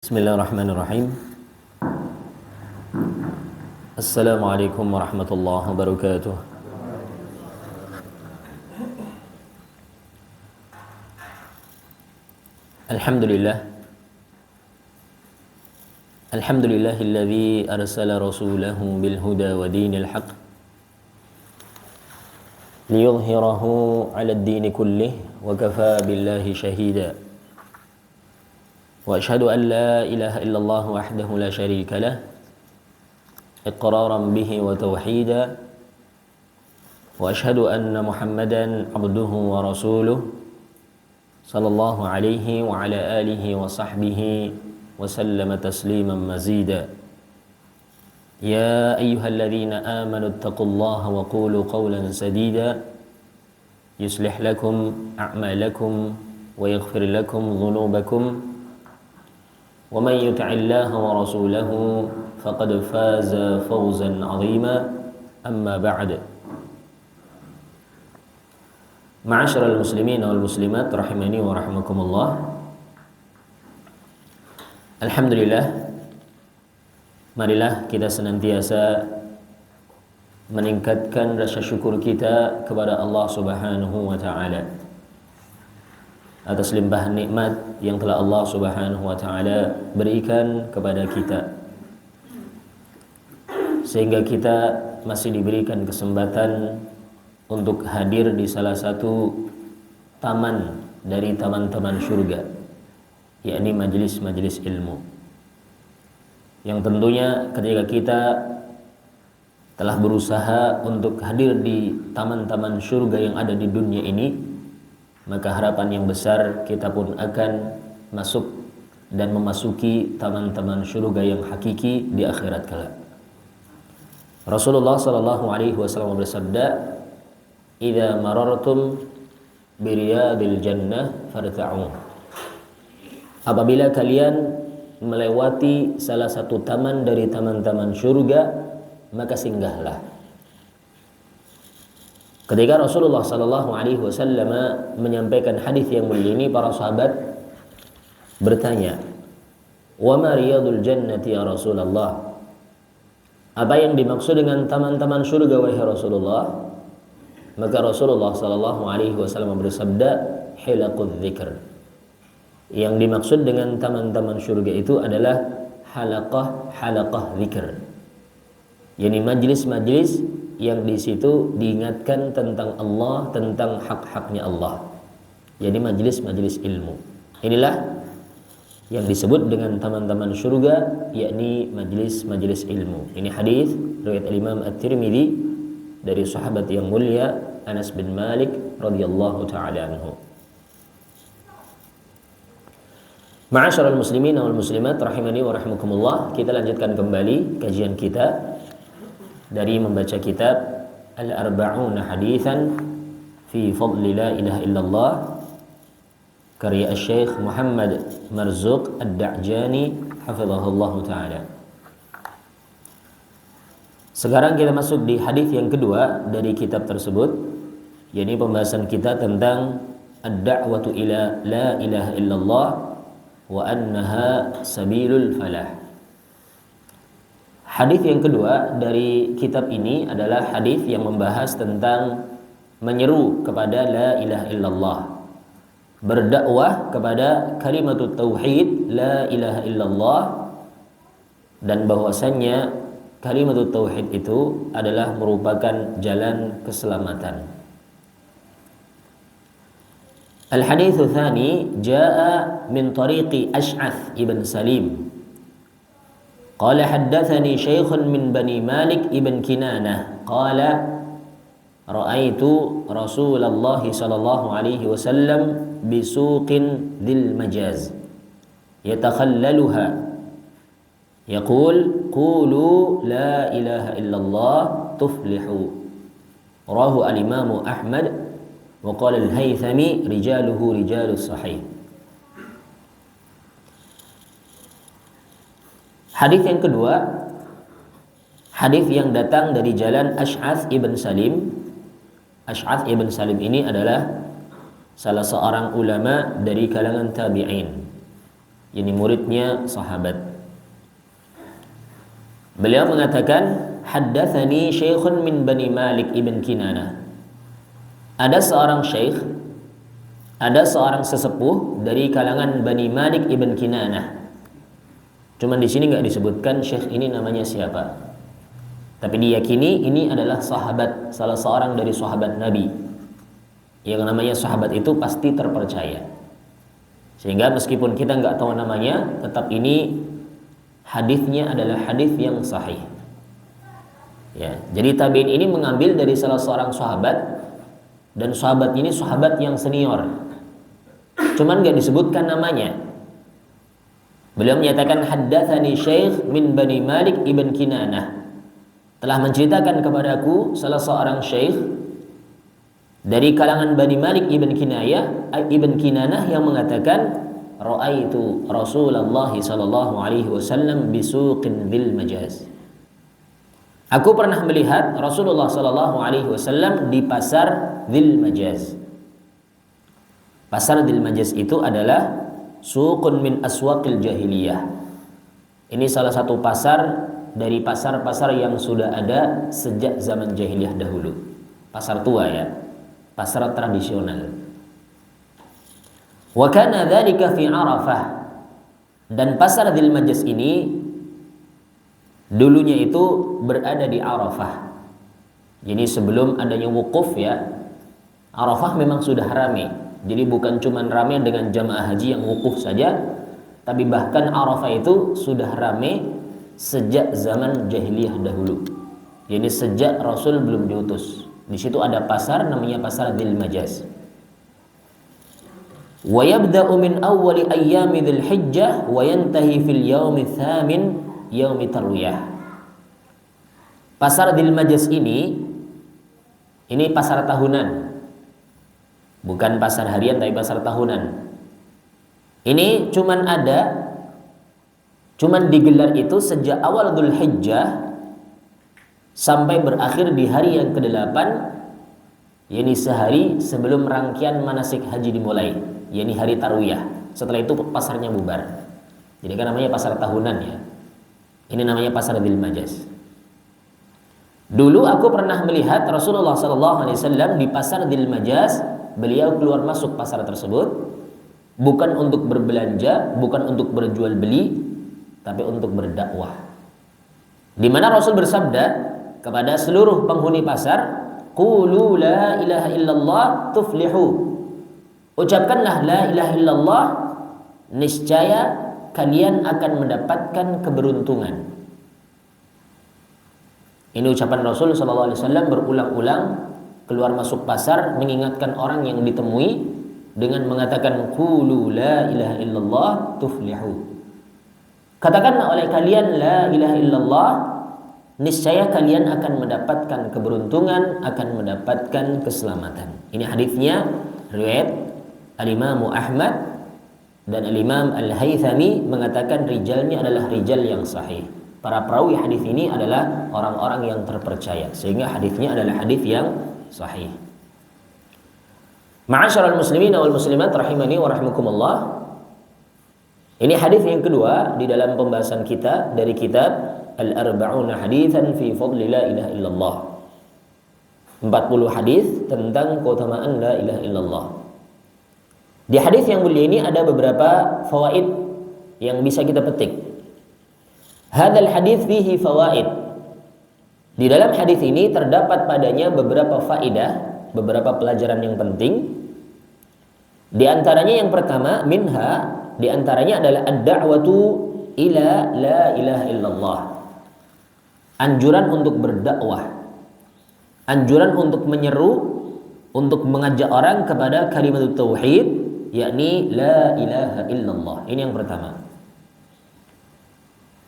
Bismillahirrahmanirrahim. Assalamualaikum warahmatullahi wabarakatuh. Alhamdulillahilladzi arsala rasulahu bil huda wa dinil haqq liyudhhirahu 'alad dini kullih wa kafaa billahi shahida. Wa asyhadu an la ilaha illallah wahdahu la syarika lah iqraran bihi wa tauhida. Wa asyhadu anna Muhammadan abduhu wa rasuluh sallallahu alaihi wa ala alihi wa sahbihi wa sallama tasliman mazida. Ya ayyuhalladzina amanu ittaqullaha wa qulu qawlan sadida yuslih lakum a'malakum wa yaghfir lakum dhunubakum wa man yuti'illaha wa rasulahu faqad faza fawzan 'azima. Amma ba'd. Ma'asyiral muslimin wal muslimat rahimani wa rahimakumullah. Alhamdulillah, marilah kita senantiasa meningkatkan rasa syukur kita kepada Allah Subhanahu wa taala atas limpahan nikmat yang telah Allah Subhanahu wa taala berikan kepada kita, sehingga kita masih diberikan kesempatan untuk hadir di salah satu taman dari taman-taman surga, yakni majelis-majelis ilmu, yang tentunya ketika kita telah berusaha untuk hadir di taman-taman surga yang ada di dunia ini, maka harapan yang besar kita pun akan masuk dan memasuki taman-taman surga yang hakiki di akhirat kelak. Rasulullah sallallahu alaihi wasallam bersabda, "Idza marartum biriyadil jannah farta'u." Apabila kalian melewati salah satu taman dari taman-taman surga, maka singgahlah. Ketika Rasulullah sallallahu alaihi wasallam menyampaikan hadis yang mulia ini, para sahabat bertanya, "Wa ma riyadul jannati ya Rasulullah?" Apa yang dimaksud dengan taman-taman surga wahai Rasulullah? Maka Rasulullah sallallahu alaihi wasallam bersabda, "Hilaqudz dzikr." Yang dimaksud dengan taman-taman surga itu adalah halaqah dzikr, yakni majlis-majlis yang di situ diingatkan tentang Allah, tentang hak-haknya Allah, jadi majlis-majlis ilmu. Inilah yang disebut dengan taman-taman surga, yakni majlis-majlis ilmu. Ini hadis riwayat Imam At-Tirmidzi dari sahabat yang mulia Anas bin Malik radhiyallahu taala anhu. Ma'asyiral muslimin wal muslimat rahimani wa rahimakumullah, kita lanjutkan kembali kajian kita dari membaca kitab Al-Arba'una Hadithan fi Fadli La Ilaha Illallah karya Syekh Muhammad Marzuq Ad-Da'jani hafizahullah ta'ala. Sekarang kita masuk di hadis yang kedua dari kitab tersebut, yakni pembahasan kita tentang ad-da'watu ila la ilaha illallah wa annaha sabilul falah. Hadis yang kedua dari kitab ini adalah hadis yang membahas tentang menyeru kepada la ilaha illallah, berdakwah kepada kalimatut tauhid la ilaha illallah, dan bahwasannya kalimatut tauhid itu adalah merupakan jalan keselamatan. Al-haditsu tsani jaa min tariqi Ash'ath ibn Salim. Qala haddatsani shaykhun min Bani Malik ibn Kinanah qala ra'aitu Rasulullah sallallahu alaihi wasallam bi suqin dzil majaz yatakhallaluha yaqul qulu la ilaha illallah tuflihu. Rawahu al-Imam Ahmad wa qala al-Haythami rijaluhu rijalus sahih. Hadis yang kedua, hadis yang datang dari jalan Ash'ath ibn Salim. Ash'ath ibn Salim ini adalah salah seorang ulama dari kalangan tabi'in, ini muridnya sahabat. Beliau mengatakan, haddatsani syekhun min Bani Malik ibn Kinanah. Ada seorang syekh, ada seorang sesepuh dari kalangan Bani Malik ibn Kinanah. Cuman di sini nggak disebutkan syekh ini namanya siapa. Tapi diyakini ini adalah sahabat, salah seorang dari sahabat Nabi. Yang namanya sahabat itu pasti terpercaya. Sehingga meskipun kita nggak tahu namanya, tetap ini hadisnya adalah hadis yang sahih. Ya, jadi tabi'in ini mengambil dari salah seorang sahabat, dan sahabat ini sahabat yang senior. Cuman nggak disebutkan namanya. Beliau menyatakan haddatsani syekh min Bani Malik ibn Kinanah. Telah menceritakan kepadaku salah seorang syekh dari kalangan Bani Malik ibn Kinanah yang mengatakan, ra'aitu Rasulullah sallallahu alaihi wasallam bisuqin dzil majaz. Aku pernah melihat Rasulullah sallallahu alaihi wasallam di pasar dzil majaz. Pasar dzil majaz itu adalah suqun min aswaqil jahiliyah. Ini salah satu pasar dari pasar-pasar yang sudah ada sejak zaman jahiliyah dahulu. Pasar tua ya. Pasar tradisional. Wa kana dzalika fi Arafah. Dan pasar Dzil Majaz ini dulunya itu berada di Arafah. Jadi sebelum adanya wukuf ya, Arafah memang sudah ramai. Jadi bukan cuma ramai dengan jamaah haji yang wukuf saja, tapi bahkan Arafah itu sudah ramai sejak zaman jahiliyah dahulu. Jadi sejak Rasul belum diutus. Di situ ada pasar namanya pasar Dzil Majaz. Wa yabda'u min awwali ayyami Dzil Hijjah wa yantahi fil yaumi tsamin yaumi tarwiyah. Pasar Dzil Majaz ini pasar tahunan. Bukan pasar harian tapi pasar tahunan. Ini cuman digelar itu sejak awal Dzul Hijjah sampai berakhir di hari yang ke-8, yakni sehari sebelum rangkaian manasik haji dimulai, yakni hari tarwiyah. Setelah itu pasarnya bubar. Jadi kan namanya pasar tahunan ya. Ini namanya pasar Dzil Majaz. Dulu aku pernah melihat Rasulullah SAW di pasar Dzil Majaz. Beliau keluar masuk pasar tersebut bukan untuk berbelanja, bukan untuk berjual beli, tapi untuk berdakwah. Di mana Rasul bersabda kepada seluruh penghuni pasar, qulu la ilaha illallah tuflihu. Ucapkanlah la ilaha illallah, niscaya kalian akan mendapatkan keberuntungan. Ini ucapan Rasul sallallahu alaihi wasallam berulang-ulang keluar masuk pasar mengingatkan orang yang ditemui dengan mengatakan qulu la ilaha illallah tuflihu. Katakanlah oleh kalian la ilaha illallah, niscaya kalian akan mendapatkan keberuntungan, akan mendapatkan keselamatan. Ini hadisnya riwayat Al-Imam Ahmad dan Al-Imam Al-Haythami mengatakan rijalnya adalah rijal yang sahih. Para perawi hadis ini adalah orang-orang yang terpercaya, sehingga hadisnya adalah hadis yang sahih. Ma'asyiral muslimin wal muslimat rahimani wa rahimakumullah. Ini hadis yang kedua di dalam pembahasan kita dari kitab Al-Arba'una Haditsan fi Fadli La Ilaha Illallah. 40 hadis tentang keutamaan La Ilaha Illallah. Di hadis yang mulia ini ada beberapa fawaid yang bisa kita petik. Hadzal hadis fihi fawaid. Di dalam hadis ini terdapat padanya beberapa faedah, beberapa pelajaran yang penting. Di antaranya yang pertama, di antaranya adalah ad-da'watu ila la ilaha illallah. Anjuran untuk berdakwah, anjuran untuk menyeru, untuk mengajak orang kepada kalimat tauhid, yakni la ilaha illallah. Ini yang pertama.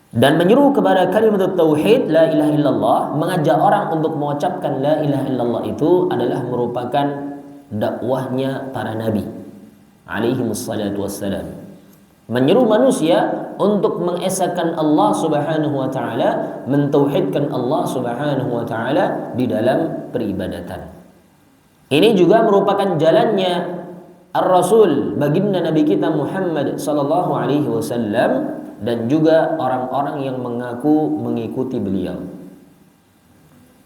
Dan menyeru kepada kalimat tauhid la ilaha illallah, mengajak orang untuk mengucapkan la ilaha illallah itu adalah merupakan dakwahnya para nabi alaihimus salatu wassalam. Menyeru manusia untuk mengesahkan Allah Subhanahu wa taala, mentauhidkan Allah Subhanahu wa taala di dalam peribadatan. Ini juga merupakan jalannya ar-rasul, baginda Nabi kita Muhammad sallallahu alaihi wasallam, dan juga orang-orang yang mengaku mengikuti beliau.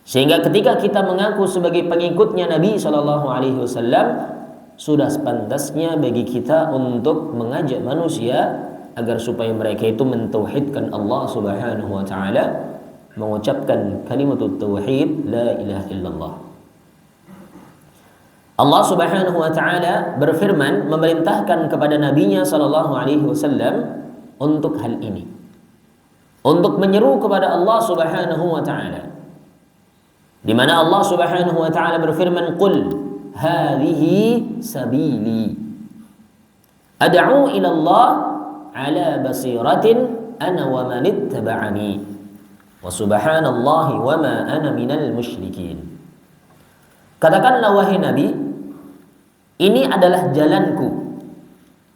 Sehingga ketika kita mengaku sebagai pengikutnya Nabi sallallahu alaihi wasallam, sudah sepantasnya bagi kita untuk mengajak manusia agar supaya mereka itu mentauhidkan Allah Subhanahu wa taala, mengucapkan kalimat tauhid la ilaha illallah. Allah Subhanahu wa taala berfirman memerintahkan kepada nabinya sallallahu alaihi wasallam untuk hal ini. Untuk menyeru kepada Allah Subhanahu wa taala. Di mana Allah Subhanahu wa taala berfirman, "Qul hadhihi sabili ad'u ila Allah ala basiratin ana wa man ittaba'ani wa subhanallahi wa ma ana minal musyrikin." Katakanlah wahai Nabi, ini adalah jalanku.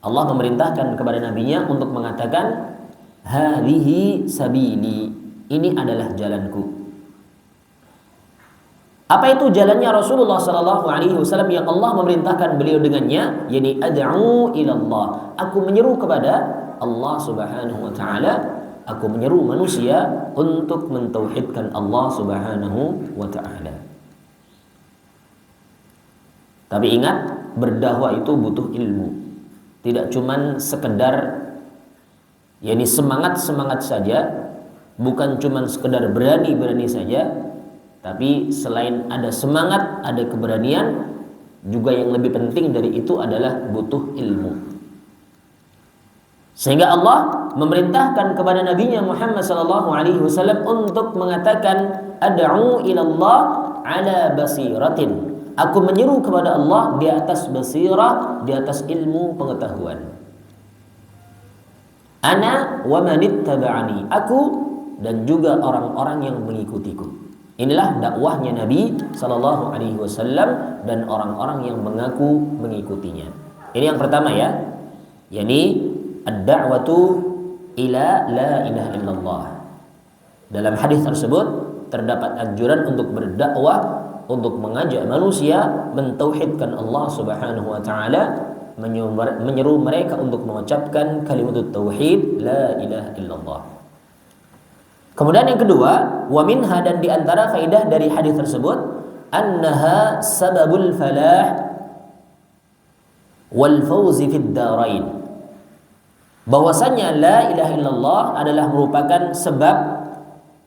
Allah memerintahkan kepada nabinya untuk mengatakan hadhihi sabili, ini adalah jalanku. Apa itu jalannya Rasulullah sallallahu alaihi wasallam yang Allah memerintahkan beliau dengannya? Yani ad'u ila Allah. Aku menyeru kepada Allah Subhanahu wa taala, aku menyeru manusia untuk mentauhidkan Allah Subhanahu wa taala. Tapi ingat, berdakwah itu butuh ilmu. Tidak cuman sekedar yakni semangat-semangat saja, bukan cuman sekedar berani-berani saja, tapi selain ada semangat, ada keberanian, juga yang lebih penting dari itu adalah butuh ilmu. Sehingga Allah memerintahkan kepada nabinya Muhammad sallallahu alaihi wasallam untuk mengatakan ad'u ila Allah ala basiratin. Aku menyeru kepada Allah di atas basirah, di atas ilmu pengetahuan. Ana wa man ittaba'ani, aku dan juga orang-orang yang mengikutiku. Inilah dakwahnya Nabi sallallahu alaihi wasallam dan orang-orang yang mengaku mengikutinya. Ini yang pertama ya. Yani ad-da'watu ila la ilaha illallah. Dalam hadis tersebut terdapat anjuran untuk berdakwah, untuk mengajak manusia mentauhidkan Allah Subhanahu wa taala, menyeru mereka untuk mengucapkan kalimat tauhid la ilaha illallah. Kemudian yang kedua, wa minha, dan di antara faedah dari hadis tersebut, annaha sababul falah wal fawzi fid darain. Bahwasanya la ilaha illallah adalah merupakan sebab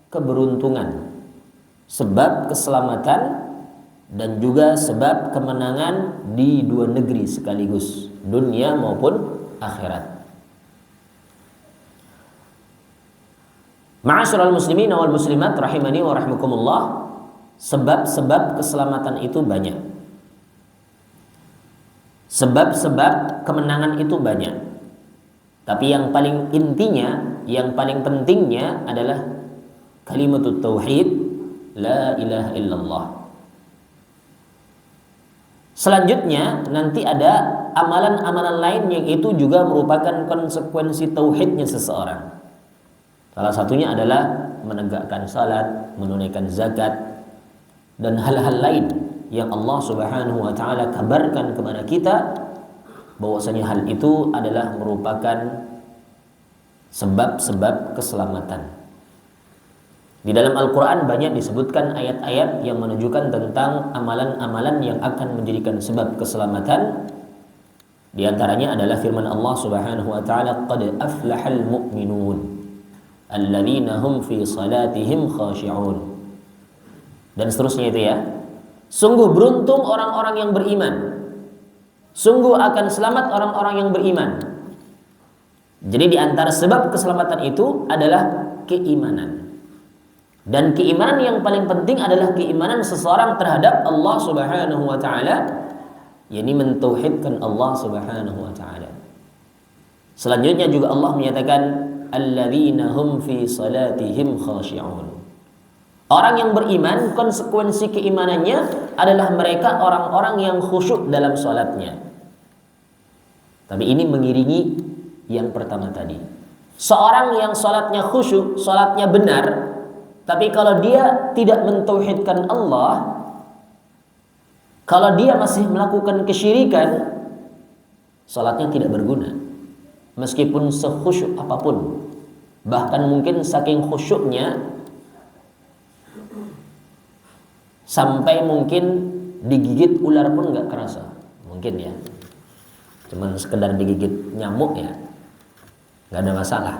keberuntungan, sebab keselamatan, dan juga sebab kemenangan di dua negeri sekaligus, dunia maupun akhirat. Ma'asyiral muslimin wal muslimat rahimani wa rahimakumullah, sebab-sebab keselamatan itu banyak. Sebab-sebab kemenangan itu banyak. Tapi yang paling intinya, yang paling pentingnya adalah kalimat tauhid la ilaha illallah. Selanjutnya nanti ada amalan-amalan lain yang itu juga merupakan konsekuensi tauhidnya seseorang. Salah satunya adalah menegakkan salat, menunaikan zakat, dan hal-hal lain yang Allah Subhanahu wa taala kabarkan kepada kita bahwasanya hal itu adalah merupakan sebab-sebab keselamatan. Di dalam Al-Quran banyak disebutkan ayat-ayat yang menunjukkan tentang amalan-amalan yang akan menjadikan sebab keselamatan. Di antaranya adalah firman Allah Subhanahu wa taala, qad aflahal mu'minun alladzina hum fi salatihim khashi'un. Dan seterusnya itu ya. Sungguh beruntung orang-orang yang beriman. Sungguh akan selamat orang-orang yang beriman. Jadi di antara sebab keselamatan itu adalah keimanan. Dan keimanan yang paling penting adalah keimanan seseorang terhadap Allah Subhanahu wa taala, yakni mentauhidkan Allah Subhanahu wa taala. Selanjutnya juga Allah menyatakan alladzina hum fi salatihim khashi'un. Orang yang beriman, konsekuensi keimanannya adalah mereka orang-orang yang khusyuk dalam salatnya. Tapi ini mengiringi yang pertama tadi. Seorang yang salatnya khusyuk, salatnya benar, tapi kalau dia tidak mentauhidkan Allah, kalau dia masih melakukan kesyirikan, salatnya tidak berguna. Meskipun sekhusyuk apapun. Bahkan mungkin saking khusyuknya sampai mungkin digigit ular pun nggak kerasa. Mungkin ya. Cuman sekedar digigit nyamuk ya. Nggak ada masalah.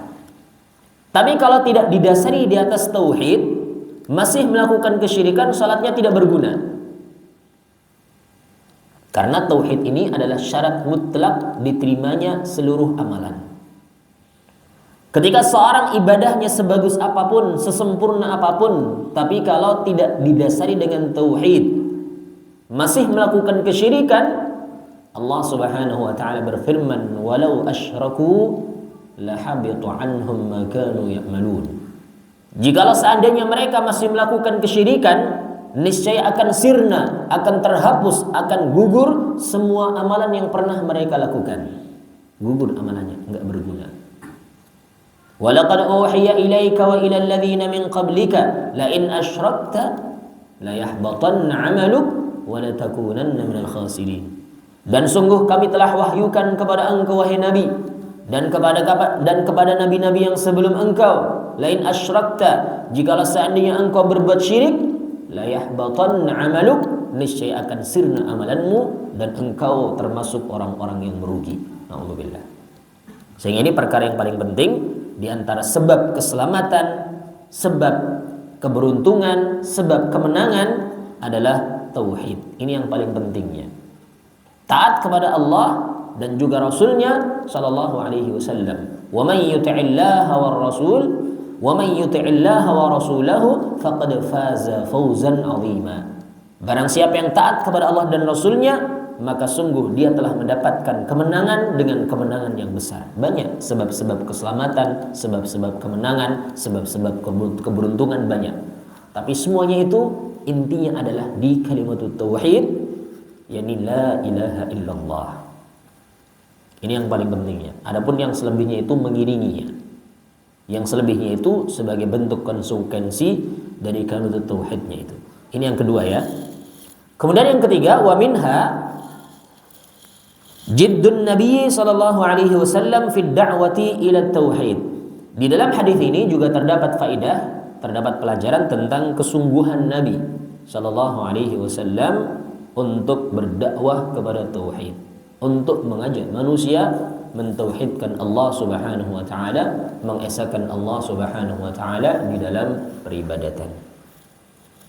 Tapi kalau tidak didasari di atas tauhid, masih melakukan kesyirikan, salatnya tidak berguna. Karena tauhid ini adalah syarat mutlak diterimanya seluruh amalan. Ketika seorang ibadahnya sebagus apapun, sesempurna apapun, tapi kalau tidak didasari dengan tauhid, masih melakukan kesyirikan, Allah Subhanahu wa taala berfirman, "Walau asyraku lahabitu anhum ma kanu ya'malun." Jikalau seandainya mereka masih melakukan kesyirikan, niscaya akan sirna, akan terhapus, akan gugur semua amalan yang pernah mereka lakukan. Gugur amalannya, enggak berguna. Walaqad uhiya ilaika wa ilal ladzina min qablika la in asyrakta la yahbatanna 'amaluk wa la takunanna minal khasirin. Dan sungguh kami telah wahyukan kepada engkau wahai Nabi dan kepada nabi-nabi yang sebelum engkau, la in asyrakta, jikalau seandainya engkau berbuat syirik, la yahbatanna 'amaluk, niscaya akan sirna amalanmu dan engkau termasuk orang-orang yang merugi. Nauzubillah. Sehingga ini perkara yang paling penting di antara sebab keselamatan, sebab keberuntungan, sebab kemenangan adalah tauhid. Ini yang paling pentingnya. Taat kepada Allah dan juga Rasulnya sallallahu alaihi wasallam. Wa man yuti'illaha war rasul wa man yuti'illaha wa rasulahu faqad faza fawzan 'azima. Barang siapa yang taat kepada Allah dan Rasulnya, maka sungguh dia telah mendapatkan kemenangan dengan kemenangan yang besar. Banyak sebab-sebab keselamatan, sebab-sebab kemenangan, sebab-sebab keberuntungan banyak. Tapi semuanya itu intinya adalah di kalimat tauhid, yakni la ilaha illallah. Ini yang paling pentingnya. Adapun yang selebihnya itu mengiringinya. Yang selebihnya itu sebagai bentuk konsekuensi dari kalimat tauhidnya itu. Ini yang kedua ya. Kemudian yang ketiga, wa minha jiddun Nabi sallallahu alaihi wasallam fi da'wati ila tauhid. Di dalam hadis ini juga terdapat faedah, terdapat pelajaran tentang kesungguhan Nabi sallallahu alaihi wasallam untuk berdakwah kepada tauhid, untuk mengajak manusia mentauhidkan Allah Subhanahu wa taala, mengesahkan Allah Subhanahu wa taala di dalam peribadatan.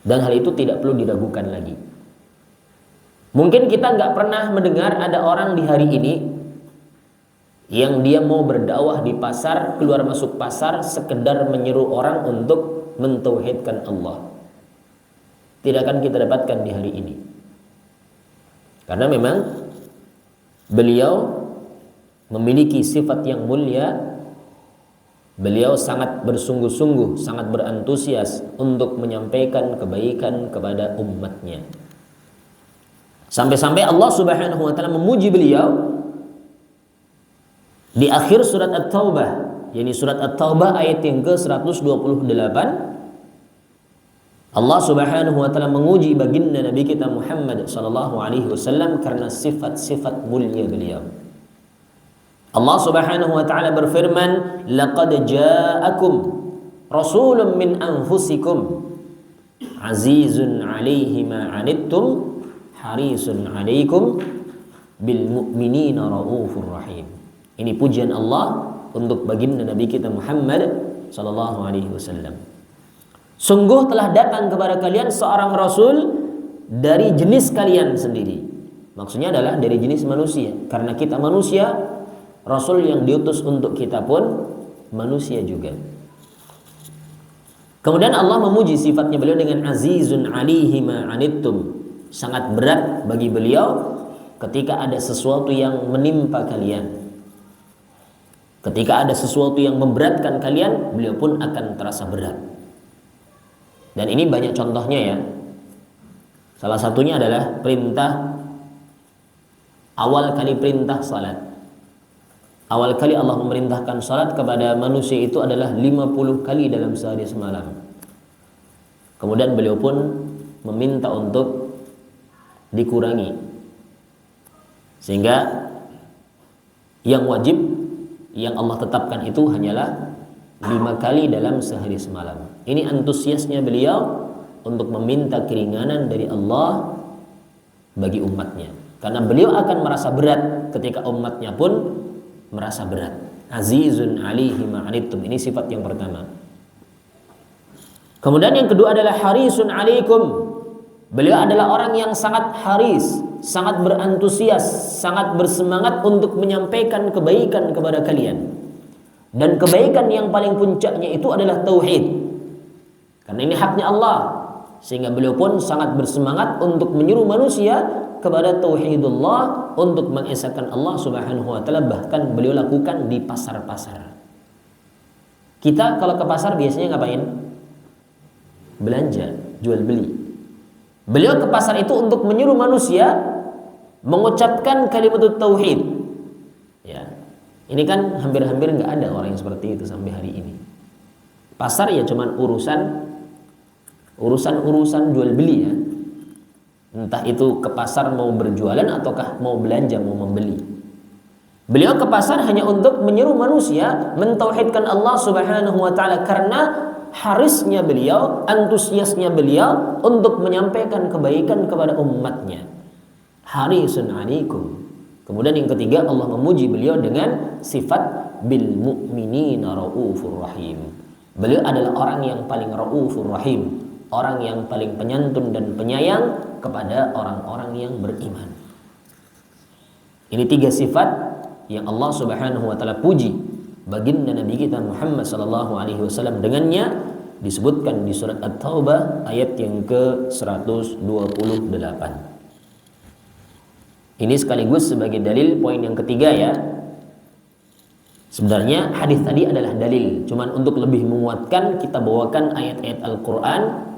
Dan hal itu tidak perlu diragukan lagi. Mungkin kita nggak pernah mendengar ada orang di hari ini yang dia mau berdakwah di pasar, keluar masuk pasar, sekedar menyeru orang untuk mentauhidkan Allah. Tidak akan kita dapatkan di hari ini. Karena memang beliau memiliki sifat yang mulia. Beliau sangat bersungguh-sungguh, sangat berantusias untuk menyampaikan kebaikan kepada umatnya. Sampai-sampai Allah Subhanahu wa taala memuji beliau di akhir surat At-Taubah, yakni surat At-Taubah ayat yang ke-128. Allah Subhanahu wa taala menguji baginda Nabi kita Muhammad sallallahu alaihi wasallam karena sifat-sifat mulia beliau. Allah Subhanahu wa taala berfirman, "Laqad ja'akum rasulun min anfusikum azizun 'alaihi ma 'anittum harisun 'alaikum bil mu'minina raufur rahim." Ini pujian Allah untuk baginda Nabi kita Muhammad sallallahu alaihi wasallam. Sungguh telah datang kepada kalian seorang rasul dari jenis kalian sendiri. Maksudnya adalah dari jenis manusia. Karena kita manusia, rasul yang diutus untuk kita pun manusia juga. Kemudian Allah memuji sifatnya beliau dengan azizun 'alaihi ma 'anittum. Sangat berat bagi beliau ketika ada sesuatu yang menimpa kalian. Ketika ada sesuatu yang memberatkan kalian, beliau pun akan terasa berat. Dan ini banyak contohnya ya. Salah satunya adalah perintah, awal kali perintah salat. Awal kali Allah memerintahkan salat kepada manusia itu adalah 50 kali dalam sehari semalam. Kemudian beliau pun meminta untuk dikurangi. Sehingga Yang wajib yang Allah tetapkan itu hanyalah 5 kali dalam sehari semalam. Ini antusiasnya beliau untuk meminta keringanan dari Allah bagi umatnya. Karena beliau akan merasa berat ketika umatnya pun merasa berat. Azizun alaihi ma'anittum. Ini sifat yang pertama. Kemudian yang kedua adalah harisun alaikum. Beliau adalah orang yang sangat haris, sangat berantusias, sangat bersemangat untuk menyampaikan kebaikan kepada kalian. Dan kebaikan yang paling puncaknya itu adalah tauhid. Karena ini haknya Allah. Sehingga beliau pun sangat bersemangat untuk menyuruh manusia kepada tauhidullah, untuk mengesahkan Allah Subhanahu wa taala, bahkan beliau lakukan di pasar-pasar. Kita kalau ke pasar biasanya ngapain? Belanja, jual beli. Beliau ke pasar itu untuk menyuruh manusia mengucapkan kalimat tauhid. Ya. Ini kan hampir-hampir nggak ada orang yang seperti itu sampai hari ini. Pasar ya cuman urusan jual beli ya. Entah itu ke pasar mau berjualan ataukah mau belanja, mau membeli. Beliau ke pasar hanya untuk menyuruh manusia mentauhidkan Allah Subhanahu wa taala, karena harisnya beliau, antusiasnya beliau untuk menyampaikan kebaikan kepada umatnya. Harisun alaikum. Kemudian yang ketiga, Allah memuji beliau dengan sifat bil mu'minina raufur rahim. Beliau adalah orang yang paling raufur rahim, orang yang paling penyantun dan penyayang kepada orang-orang yang beriman. Ini 3 sifat yang Allah Subhanahu wa taala puji baginda Nabi kita Muhammad sallallahu alaihi wasallam dengannya, disebutkan di surat At-Taubah ayat yang ke-128. Ini sekaligus sebagai dalil poin yang ketiga ya. Sebenarnya hadis tadi adalah dalil, cuman untuk lebih menguatkan kita bawakan ayat-ayat Al-Qur'an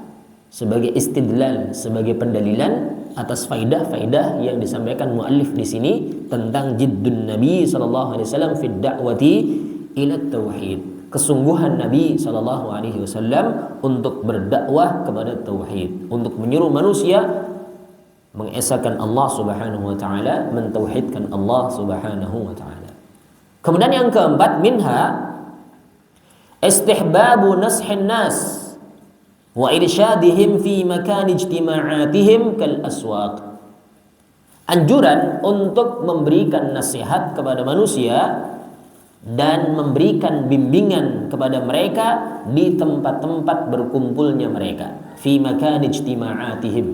sebagai istidlal, sebagai pendalilan atas faidah-faidah yang disampaikan muallif di sini tentang jiddun Nabi sallallahu alaihi wasallam fi da'wati ila tauhid. Kesungguhan Nabi sallallahu alaihi wasallam untuk berdakwah kepada tauhid, untuk menyuruh manusia mengesahkan Allah Subhanahu wa taala, mentauhidkan Allah Subhanahu wa taala. Kemudian yang keempat, minha istihbabu nashin nas wa irsyadihim fi makan ijtima'atihim kal aswaq. Anjuran untuk memberikan nasihat kepada manusia dan memberikan bimbingan kepada mereka di tempat-tempat berkumpulnya mereka. Fi makan ijtima'atihim,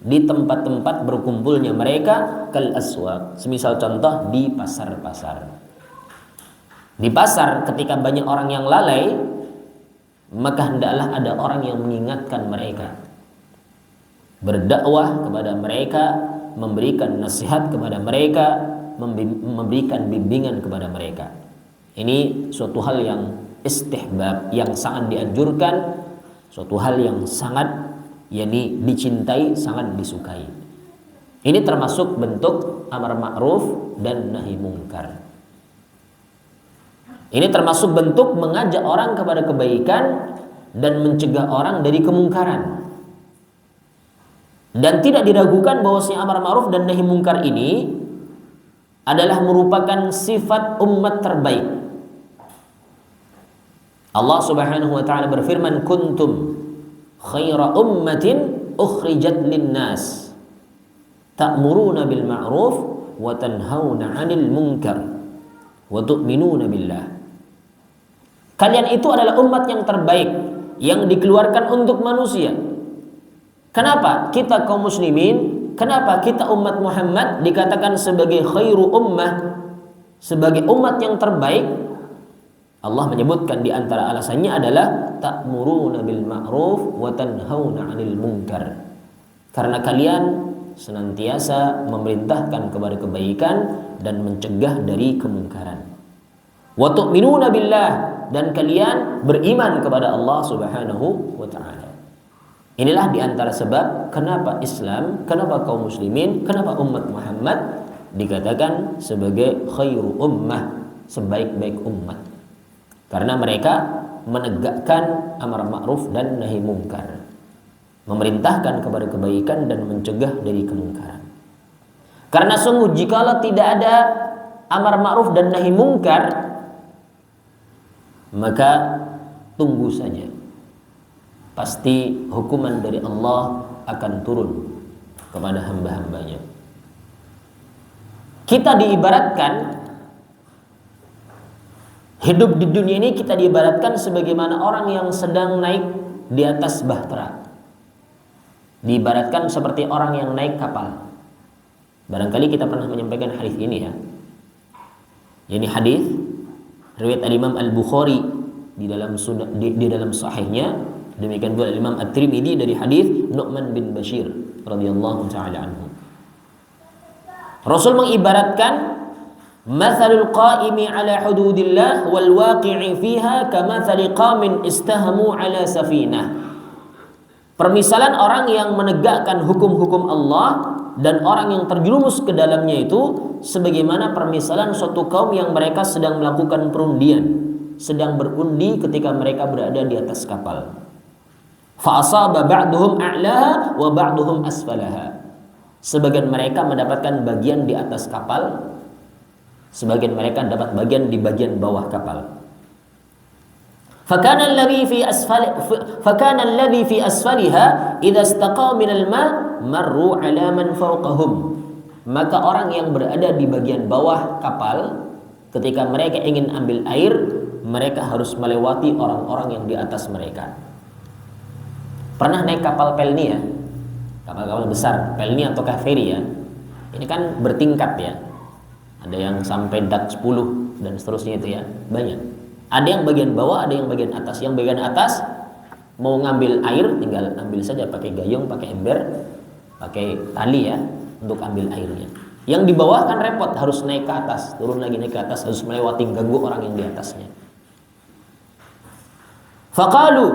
di tempat-tempat berkumpulnya mereka, kal aswaq. Semisal contoh di pasar-pasar. Di pasar ketika banyak orang yang lalai, maka hendaklah ada orang yang mengingatkan mereka, berdakwah kepada mereka, memberikan nasihat kepada mereka, memberikan bimbingan kepada mereka. Ini suatu hal yang istihbab, yang sangat dianjurkan, suatu hal yang sangat dicintai, sangat disukai. Ini termasuk bentuk amar ma'ruf dan nahi mungkar. Ini termasuk bentuk mengajak orang kepada kebaikan dan mencegah orang dari kemungkaran. Dan tidak diragukan bahwasanya amar ma'ruf dan nahi mungkar ini adalah merupakan sifat umat terbaik. Allah Subhanahu wa taala berfirman, kuntum khaira ummatin ukhrijat linnas ta'muruna bil ma'ruf wa tanhauna 'anil munkar wa tu'minuna billah. Kalian itu adalah umat yang terbaik yang dikeluarkan untuk manusia. Kenapa kita kaum muslimin, kenapa kita umat Muhammad dikatakan sebagai khairu ummah, sebagai umat yang terbaik? Allah menyebutkan di antara alasannya adalah ta'muruna bil ma'ruf wa tanhauna 'anil munkar. Karena kalian senantiasa memerintahkan kepada kebaikan dan mencegah dari kemungkaran. Wa tu'minuna billah, dan kalian beriman kepada Allah Subhanahu wa taala. Inilah di antara sebab kenapa Islam, kenapa kaum muslimin, kenapa umat Muhammad dikatakan sebagai khairu ummah, sebaik-baik umat. Karena mereka menegakkan amar ma'ruf dan nahi mungkar, memerintahkan kepada kebaikan dan mencegah dari kemungkaran. Karena sungguh jikalau tidak ada amar ma'ruf dan nahi mungkar, maka tunggu saja. Pasti hukuman dari Allah akan turun kepada hamba-hambanya. Kita diibaratkan hidup di dunia ini, kita diibaratkan sebagaimana orang yang sedang naik di atas bahtera. Diibaratkan seperti orang yang naik kapal. Barangkali kita pernah menyampaikan hadis ini ya. Ini hadis riwayat Imam Al-Bukhari di dalam sahihnya, demikian pula Imam At-Tirmidzi dari hadis Nu'man bin Bashir radhiyallahu taala anhu. Rasul mengibaratkan mathalul qa'imi ala hududillah wal waqi'i fiha kamathali qamin istahamu ala safinah. Permisalan orang yang menegakkan hukum-hukum Allah dan orang yang terjerumus ke dalamnya itu sebagaimana permisalan suatu kaum yang mereka sedang melakukan perundian, sedang berundi ketika mereka berada di atas kapal. Fa asaba ba'duhum a'laha wa ba'duhum asfalaha. Sebagian mereka mendapatkan bagian di atas kapal, sebagian mereka dapat bagian di bagian bawah kapal. Fakana alladhi fi asfaliha idza istaqa min al-ma' marru 'ala man fawqahum. Maka orang yang berada di bagian bawah kapal ketika mereka ingin ambil air, mereka harus melewati orang-orang yang di atas mereka. Pernah naik kapal pelni ya? Kapal-kapal besar, pelni atau ferry ya. Ini kan bertingkat ya. Ada yang sampai dak 10 dan seterusnya itu ya, banyak. Ada yang bagian bawah, ada yang bagian atas. Yang bagian atas mau ngambil air tinggal ambil saja pakai gayung, pakai ember, pakai tali ya untuk ambil airnya. Yang di bawah kan repot, harus naik ke atas, turun lagi naik ke atas, harus melewati ganggu orang yang di atasnya. Faqalu,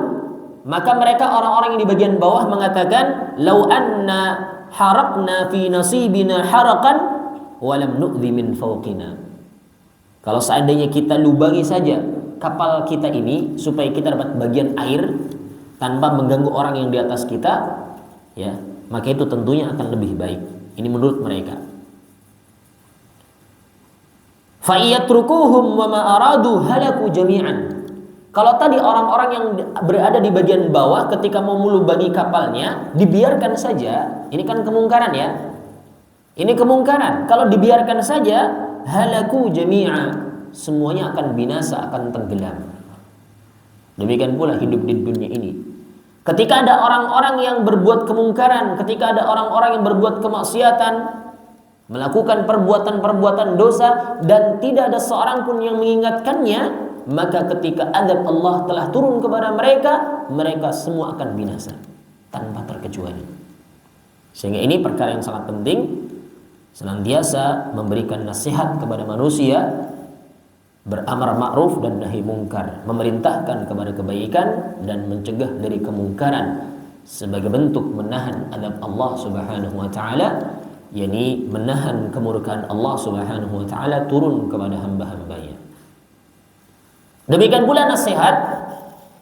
maka mereka orang-orang yang di bagian bawah mengatakan, "Lau anna haraqna fi nasibina haraqan wa lam nu'dhi min fawqina." Kalau seandainya kita lubangi saja kapal kita ini supaya kita dapat bagian air tanpa mengganggu orang yang di atas kita, ya, maka itu tentunya akan lebih baik. Ini menurut mereka. Fa iyatrukuhum wa ma aradu halaku jami'an. Kalau tadi orang-orang yang berada di bagian bawah ketika mau melubangi kapalnya dibiarkan saja, ini kan kemungkaran ya. Ini kemungkaran. Kalau dibiarkan saja, halaku jami'a, semuanya akan binasa, akan tenggelam. Demikian pula hidup di dunia ini. Ketika ada orang-orang yang berbuat kemungkaran, ketika ada orang-orang yang berbuat kemaksiatan, melakukan perbuatan-perbuatan dosa dan tidak ada seorang pun yang mengingatkannya, maka ketika azab Allah telah turun kepada mereka, mereka semua akan binasa tanpa terkecuali. Sehingga ini perkara yang sangat penting, senantiasa memberikan nasihat kepada manusia, beramar ma'ruf dan nahi mungkar, memerintahkan kepada kebaikan dan mencegah dari kemungkaran sebagai bentuk menahan azab Allah Subhanahu wa taala, yakni menahan kemurkaan Allah Subhanahu wa taala turun kepada hamba-hambanya. Demikian pula nasihat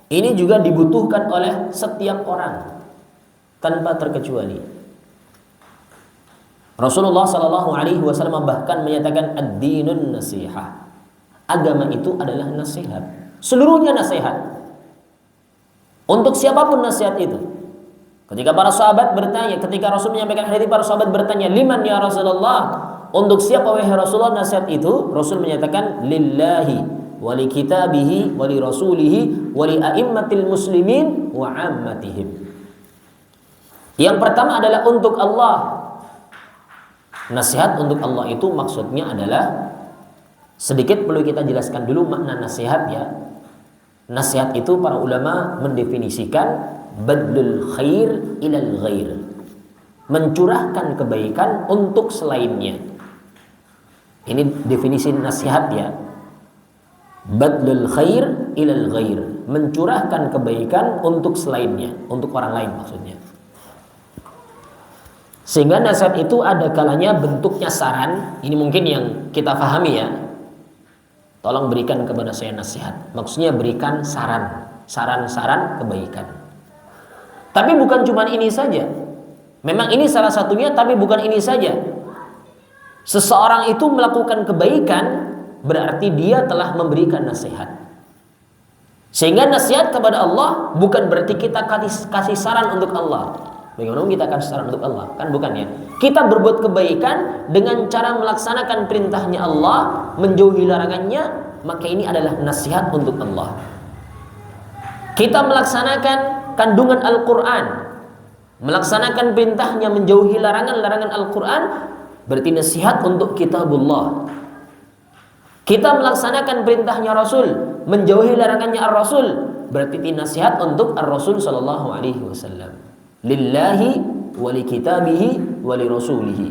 ini juga dibutuhkan oleh setiap orang tanpa terkecuali. Rasulullah sallallahu alaihi wasallam bahkan menyatakan ad-dinun nasihah. Agama itu adalah nasihat. Seluruhnya nasihat. Untuk siapapun nasihat itu. Ketika para sahabat bertanya, ketika Rasul menyampaikan hadis, para sahabat bertanya, "Liman ya Rasulullah?" Untuk siapa wahai Rasulullah nasihat itu? Rasul menyatakan, "Lillahi wa li kitabihi wa li rasulihi wa li a'immatil muslimin wa 'ammatihim." Yang pertama adalah untuk Allah. Nasihat untuk Allah itu maksudnya adalah, sedikit perlu kita jelaskan dulu makna nasihat ya. Nasihat itu para ulama mendefinisikan badlul khair ilal ghair, mencurahkan kebaikan untuk selainnya. Ini definisi nasihat ya. Badlul khair ilal ghair, mencurahkan kebaikan untuk selainnya, untuk orang lain maksudnya. Sehingga nasihat itu ada kalanya bentuknya saran. Ini mungkin yang kita pahami ya. Tolong berikan kepada saya nasihat. Maksudnya berikan saran-saran kebaikan. Tapi bukan cuma ini saja. Memang ini salah satunya, tapi bukan ini saja. Seseorang itu melakukan kebaikan berarti dia telah memberikan nasihat. Sehingga nasihat kepada Allah bukan berarti kita kasih saran untuk Allah. Bagaimana kita kasih saran untuk Allah? Kan bukan ya. Kita berbuat kebaikan dengan cara melaksanakan perintahnya Allah, menjauhi larangannya, maka ini adalah nasihat untuk Allah. Kita melaksanakan kandungan Al-Quran, melaksanakan perintahnya, menjauhi larangan-larangan Al-Quran, berarti nasihat untuk kitabullah. Kita melaksanakan perintahnya Rasul, menjauhi larangannya Ar-Rasul, berarti nasihat untuk Ar-Rasul sallallahu alaihi wasallam. Lillahi wa li kitabihi wa li rasulihi.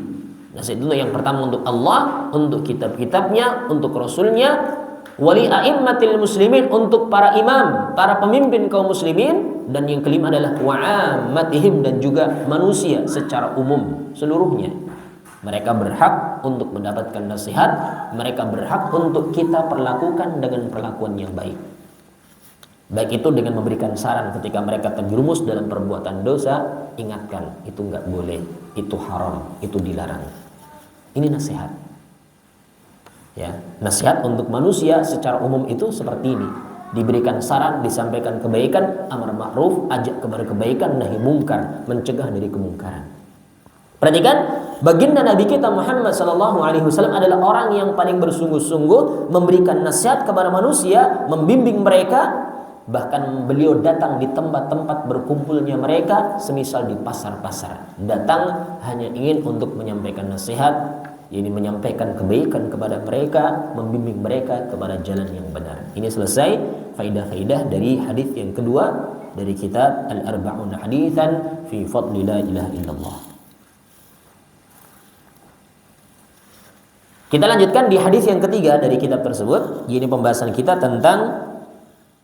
Nasihat itu yang pertama untuk Allah, untuk kitab-kitabnya, untuk Rasulnya, wali a'immatil muslimin, untuk para imam, para pemimpin kaum muslimin, dan yang kelima adalah wa'ammatihim, dan juga manusia secara umum seluruhnya. Mereka berhak untuk mendapatkan nasihat, mereka berhak untuk kita perlakukan dengan perlakuan yang baik. Baik itu dengan memberikan saran ketika mereka terjerumus dalam perbuatan dosa, ingatkan, itu enggak boleh, itu haram, itu dilarang. Ini nasihat. Ya, nasihat untuk manusia secara umum itu seperti ini. Diberikan saran, disampaikan kebaikan, amar ma'ruf, ajak kepada kebaikan, nahi mungkar, mencegah dari kemungkaran. Perhatikan, baginda Nabi kita Muhammad SAW adalah orang yang paling bersungguh-sungguh memberikan nasihat kepada manusia, membimbing mereka. Bahkan beliau datang di tempat-tempat berkumpulnya mereka, semisal di pasar-pasar. Datang hanya ingin untuk menyampaikan nasihat, ini menyampaikan kebaikan kepada mereka, membimbing mereka kepada jalan yang benar. Ini selesai faidah-faidah dari hadis yang kedua dari kitab Al-Arba'un Haditsan fi Fadli La Ilaha Illallah. Kita lanjutkan di hadis yang ketiga dari kitab tersebut. Ini pembahasan kita tentang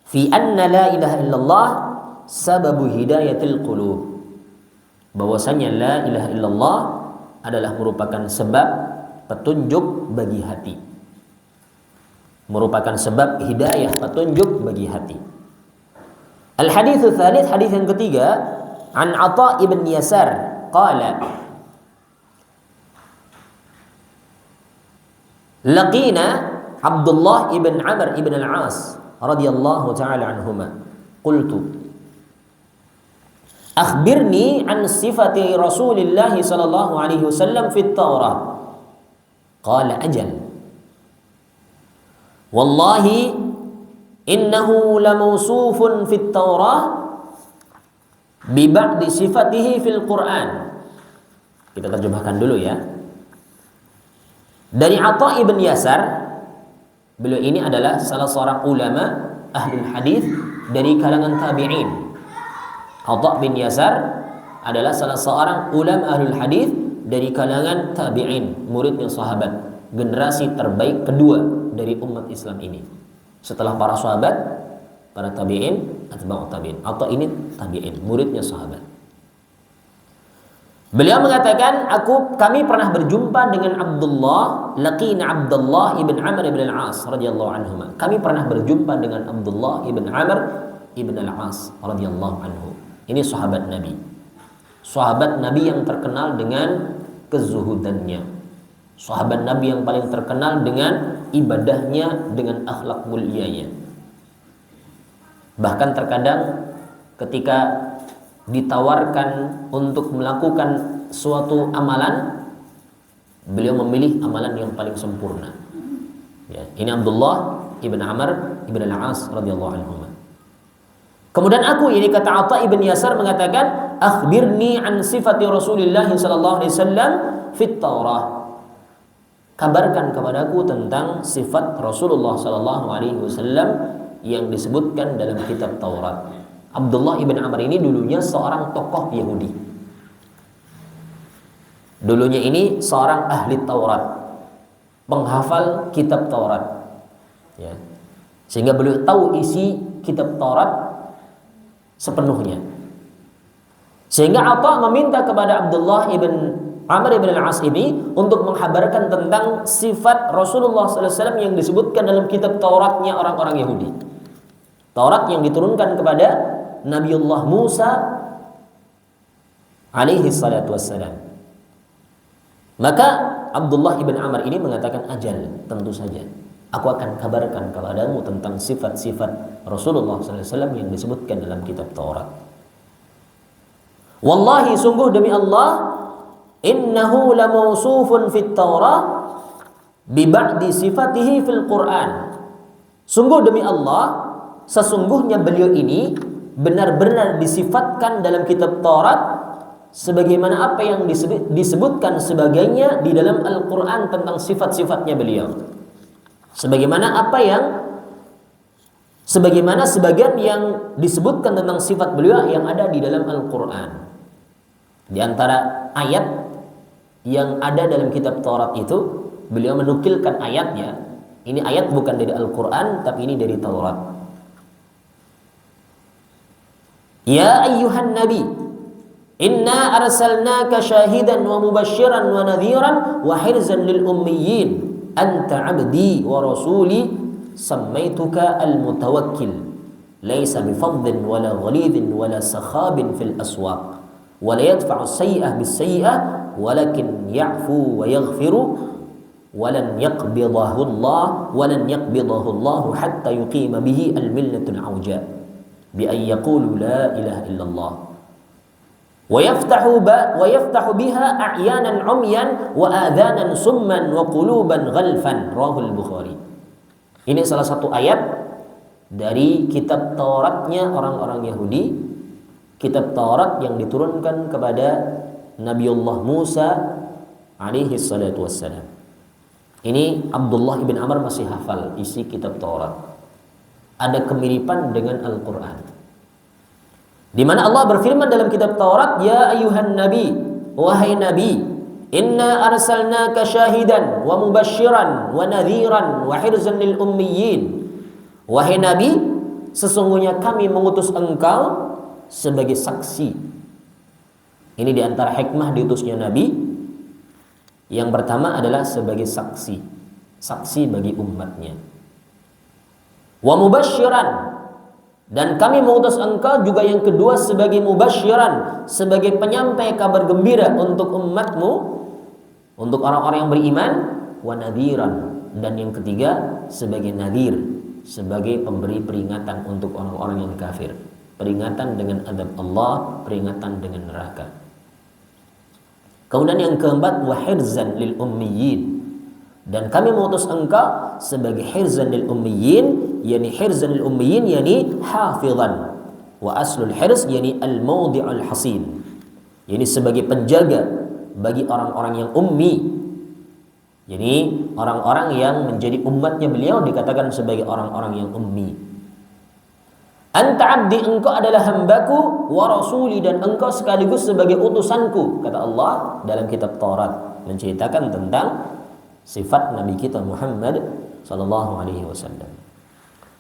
fi anna la ilaha illallah sababu hidayatil qulub. Bahwasanya la ilaha illallah adalah merupakan sebab petunjuk bagi hati. Merupakan sebab hidayah petunjuk bagi hati. Al-haditsu tsalits, hadis yang ketiga, an Atha ibn Yasar qala laqina Abdullah ibn Amr ibn al-As radhiyallahu ta'ala anhuma. Qultu akhbirni an sifati Rasulillah sallallahu alaihi wasallam fi at-Taurah. Qala ajal. Wallahi innahu lamawsufun fi at-Taurah bi ba'di sifatihi fil Qur'an. Kita terjemahkan dulu ya. Dari Atha ibn Yasar, beliau ini adalah salah seorang ulama ahlul hadis dari kalangan tabi'in. Atha bin Yasar adalah salah seorang ulama ahlul hadis dari kalangan tabi'in, muridnya sahabat, generasi terbaik kedua dari umat Islam ini. Setelah para sahabat, para tabi'in, atba'ut tabi'in. Atha ini tabi'in, muridnya sahabat. Beliau mengatakan, kami pernah berjumpa dengan Abdullah, laqina Abdullah ibn Amr ibn al-As radhiyallahu anhuma. Kami pernah berjumpa dengan Abdullah ibn Amr ibn al-As radhiyallahu anhu. Ini sahabat Nabi. Sahabat Nabi yang terkenal dengan kezuhudannya. Sahabat Nabi yang paling terkenal dengan ibadahnya, dengan akhlak mulianya. Bahkan terkadang ketika ditawarkan untuk melakukan suatu amalan, beliau memilih amalan yang paling sempurna. Ya, ini Abdullah ibn Amr ibn al-As radhiyallahu anhu. Kemudian ini kata Atha ibn Yasar mengatakan, akhbirni an sifati Rasulillah sallallahu alaihi wasallam fit Taurah. Kabarkan kepadaku tentang sifat Rasulullah sallallahu alaihi wasallam yang disebutkan dalam kitab Taurat. Abdullah ibn Amr ini dulunya seorang tokoh Yahudi. Dulunya ini seorang ahli Taurat, penghafal kitab Taurat. Ya. Sehingga beliau tahu isi kitab Taurat sepenuhnya. Sehingga Atha meminta kepada Abdullah ibn Amr ibn al-As ini untuk menghabarkan tentang sifat Rasulullah SAW yang disebutkan dalam kitab Tauratnya orang-orang Yahudi. Taurat yang diturunkan kepada Nabiullah Musa alaihi salatu wassalam. Maka Abdullah ibn Amr ini mengatakan, ajal, tentu saja. Aku akan kabarkan kepadamu tentang sifat-sifat Rasulullah SAW yang disebutkan dalam kitab Taurat. Wallahi, sungguh demi Allah, innahu lamawsufun fit Taurah bi ba'di sifatihi fil Quran. Sungguh demi Allah, sesungguhnya beliau ini benar-benar disifatkan dalam kitab Taurat sebagaimana apa yang disebutkan sebagainya di dalam Al-Quran tentang sifat-sifatnya beliau. Sebagaimana sebagian yang disebutkan tentang sifat beliau yang ada di dalam Al-Quran. Di antara ayat yang ada dalam kitab Taurat itu, beliau menukilkan ayatnya. Ini ayat bukan dari Al-Quran, tapi ini dari Taurat. Ya ayyuhan nabi, inna arsalnaka syahidan wa mubasyiran wa nadhiran wa hirzan lil ummiyin. Anta abdi wa rasuli sammaituka al-mutawakkil. Laisa bifadhin wala ghalidhin wala sakhabin fil aswaq. Wala yadfa'u sayyi'ah bis sayyi'ah walakin ya'fu wa yaghfiru. Walan yaqbidahu Allah hatta yuqima bihi al-millatul auja. Bi an yaqulu la ilaha illallah. ويفتح بها أعيانا عميا وآذانا سما وقلوبا غلفا. Rahul Bukhari. Ini salah satu ayat dari kitab Tauratnya orang-orang Yahudi, kitab Taurat yang diturunkan kepada Nabiullah Musa alaihi salatu wassalam. Ini Abdullah ibn Amr masih hafal isi kitab Taurat. Ada kemiripan dengan Al-Quran, di mana Allah berfirman dalam kitab Taurat, ya ayyuhan nabi, wahai nabi, inna arsalnaka syahidan wa mubasyiran wa nadhiran wa hirzan lil ummiyin. Wahai nabi, sesungguhnya kami mengutus engkau sebagai saksi. Ini di antara hikmah diutusnya nabi. Yang pertama adalah sebagai saksi, saksi bagi umatnya. Wa mubasyiran, dan kami mengutus engkau juga yang kedua sebagai mubasyiran, sebagai penyampai kabar gembira untuk umatmu, untuk orang-orang yang beriman. Wa nadhiran, dan yang ketiga sebagai nadhir, sebagai pemberi peringatan untuk orang-orang yang kafir. Peringatan dengan azab Allah, peringatan dengan neraka. Kemudian yang keempat, wa hirzan lil ummiyin, dan kami mengutus engkau sebagai hirzan lil ummiyin, yani hirzan lil ummiyin yani hafizan, wa aslul hirz yani al mawdi'ul hasin, yani sebagai penjaga bagi orang-orang yang ummi. Jadi orang-orang yang menjadi umatnya beliau dikatakan sebagai orang-orang yang ummi. Anta abdi, engkau adalah hambaku, wa rasuli, dan engkau sekaligus sebagai utusanku, kata Allah dalam kitab Taurat, menceritakan tentang sifat Nabi kita Muhammad sallallahu alaihi wasallam.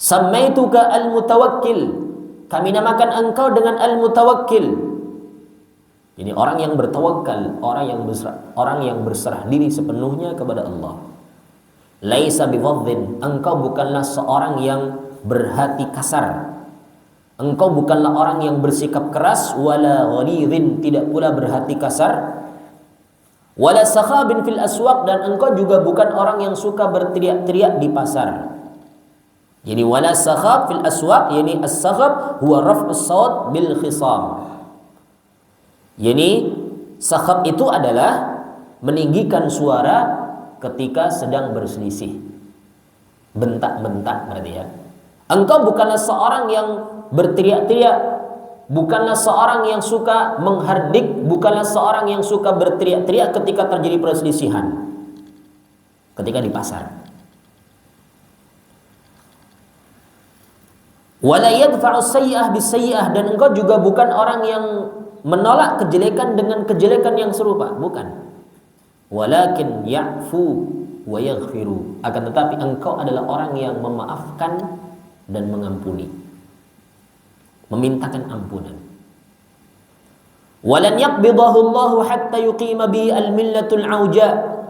Sammaituka al-mutawakkil, kami namakan engkau dengan al-mutawakkil. Ini orang yang bertawakal, orang yang berserah diri sepenuhnya kepada Allah. Laisa bifadhin, engkau bukanlah seorang yang berhati kasar. Engkau bukanlah orang yang bersikap keras, wala ghalidhin, tidak pula berhati kasar. Wala sakhabin fil aswaq, dan engkau juga bukan orang yang suka berteriak-teriak di pasar. Jadi wala sakhab fil aswaq, yani as-sakhab huwa raf'us sawt bil khisam. Yani sakhab itu adalah meninggikan suara ketika sedang berselisih. Bentak-bentak berarti ya. Engkau bukanlah seorang yang berteriak-teriak, bukanlah seorang yang suka menghardik, bukanlah seorang yang suka berteriak-teriak ketika terjadi perselisihan, ketika di pasar. Wala yadfa'u sayyi'ah bis sayyi'ah, dan engkau juga bukan orang yang menolak kejelekan dengan kejelekan yang serupa, bukan. Walakin ya'fu wa yaghfiru, akan tetapi engkau adalah orang yang memaafkan dan mengampuni, memintakan ampunan. Walan yaqbidahu Allah hatta yuqima bihi al-millatul auja,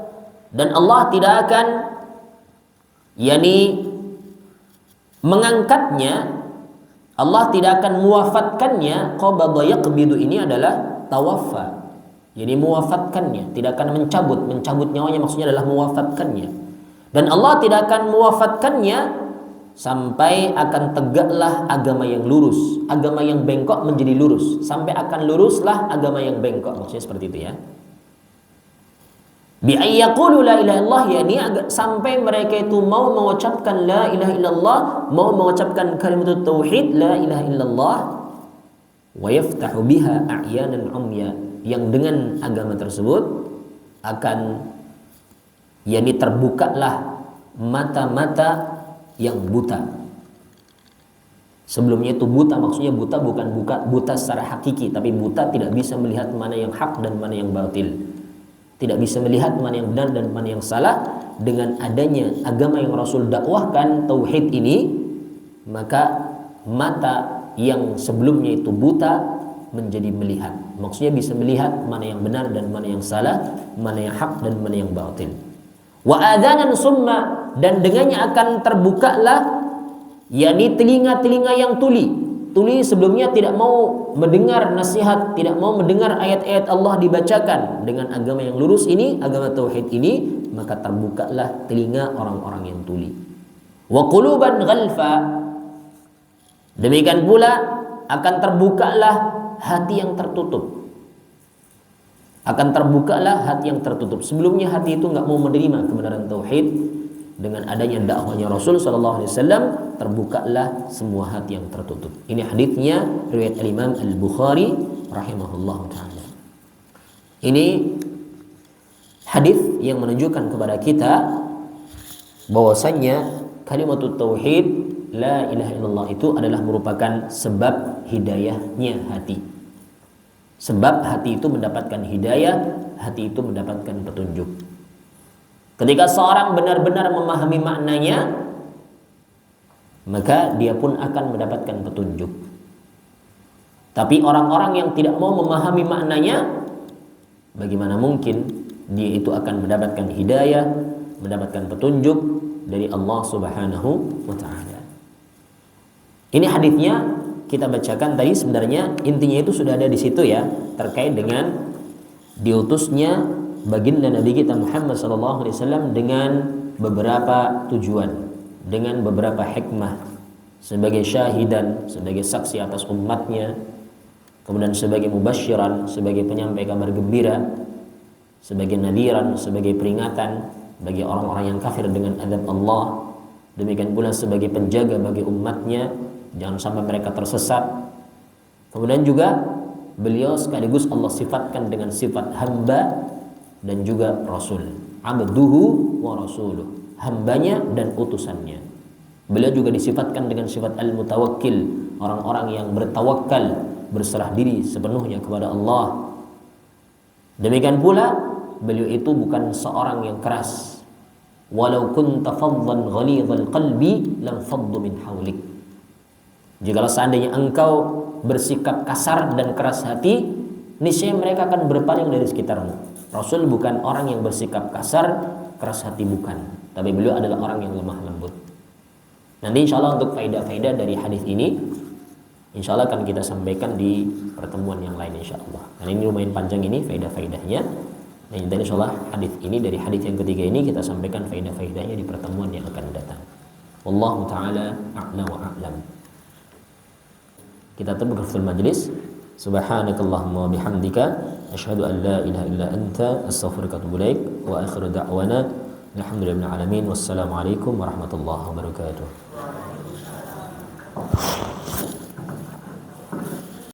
dan Allah tidak akan mengangkatnya, Allah tidak akan mewafatkannya. Qabada yaqbidu ini adalah tawaffa, Jadi mewafatkannya, tidak akan mencabut. Mencabut nyawanya maksudnya adalah mewafatkannya. Dan Allah tidak akan mewafatkannya sampai akan tegaklah agama yang lurus. Agama yang bengkok menjadi lurus. Sampai akan luruslah agama yang bengkok. Maksudnya seperti itu ya. Bi ayyaqulu la ilaha illallah, yakni sampai mereka itu mau mengucapkan la ilaha illallah, mau mengucapkan kalimat tauhid la ilaha illallah, wa yaftahu biha a'yanan umya, yang dengan agama tersebut akan yakni terbukalah mata-mata yang buta. Sebelumnya itu buta, maksudnya buta bukan buta secara hakiki, tapi buta tidak bisa melihat mana yang hak dan mana yang batil. Tidak bisa melihat mana yang benar dan mana yang salah. Dengan adanya agama yang Rasul dakwahkan, tauhid ini, maka mata yang sebelumnya itu buta menjadi melihat. Maksudnya bisa melihat mana yang benar dan mana yang salah, mana yang hak dan mana yang batil. Wa adzanan summa, dan dengannya akan terbukalah yakni telinga-telinga yang tuli. Tuli sebelumnya tidak mau mendengar nasihat, tidak mau mendengar ayat-ayat Allah dibacakan. Dengan agama yang lurus ini, agama tauhid ini, maka terbukalah telinga orang-orang yang tuli. Wa quluban ghalfa, demikian pula akan terbukalah hati yang tertutup. Akan terbukalah hati yang tertutup. Sebelumnya hati itu nggak mau menerima kebenaran tauhid. Dengan adanya dakwahnya Rasul sallallahu alaihi wasallam, terbukalah semua hati yang tertutup. Ini hadisnya riwayat Imam Al-Bukhari rahimahullahu taala. Ini hadis yang menunjukkan kepada kita bahwasanya kalimat tauhid la ilaha illallah itu adalah merupakan sebab hidayahnya hati. Sebab hati itu mendapatkan hidayah, hati itu mendapatkan petunjuk. Ketika seorang benar-benar memahami maknanya, maka dia pun akan mendapatkan petunjuk. Tapi orang-orang yang tidak mau memahami maknanya, bagaimana mungkin dia itu akan mendapatkan hidayah, mendapatkan petunjuk dari Allah Subhanahu wa taala. Ini hadisnya kita bacakan tadi, sebenarnya intinya itu sudah ada di situ ya, terkait dengan diutusnya baginda Nabi kita Muhammad SAW dengan beberapa tujuan, dengan beberapa hikmah, sebagai syahidan, sebagai saksi atas umatnya, kemudian sebagai mubasyiran, sebagai penyampai kabar gembira, sebagai nadiran, sebagai peringatan bagi orang-orang yang kafir dengan azab Allah, demikian pula sebagai penjaga bagi umatnya jangan sampai mereka tersesat. Kemudian juga beliau sekaligus Allah sifatkan dengan sifat hamba dan juga Rasul, abduhu wa rasuluh, hambanya dan utusannya. Beliau juga disifatkan dengan sifat al-mutawakkil, orang-orang yang bertawakal, berserah diri sepenuhnya kepada Allah. Demikian pula beliau itu bukan seorang yang keras. Walau kunta faddan ghalidhal qalbi lam faddu min hawlik. Jikalau seandainya engkau bersikap kasar dan keras hati, niscaya mereka akan berpaling dari sekitarmu. Rasul bukan orang yang bersikap kasar, keras hati bukan, tapi beliau adalah orang yang lemah lembut. Nanti insya Allah untuk faedah-faedah dari hadis ini, insya Allah akan kita sampaikan di pertemuan yang lain insya Allah. Karena ini lumayan panjang ini faedah-faedahnya. Dan insya Allah hadis ini, dari hadis yang ketiga ini kita sampaikan faedah-faedahnya di pertemuan yang akan datang. Wallahu taala a'la wa a'lam. Kita tutup hafal majlis. Subhanakallahumma wa bihamdika asyhadu an la ilaha illa anta astaghfiruka wa atubu ilaik wa akhiru da'wana alhamdulillahi rabbil alamin wassalamu alaikum warahmatullahi wabarakatuh.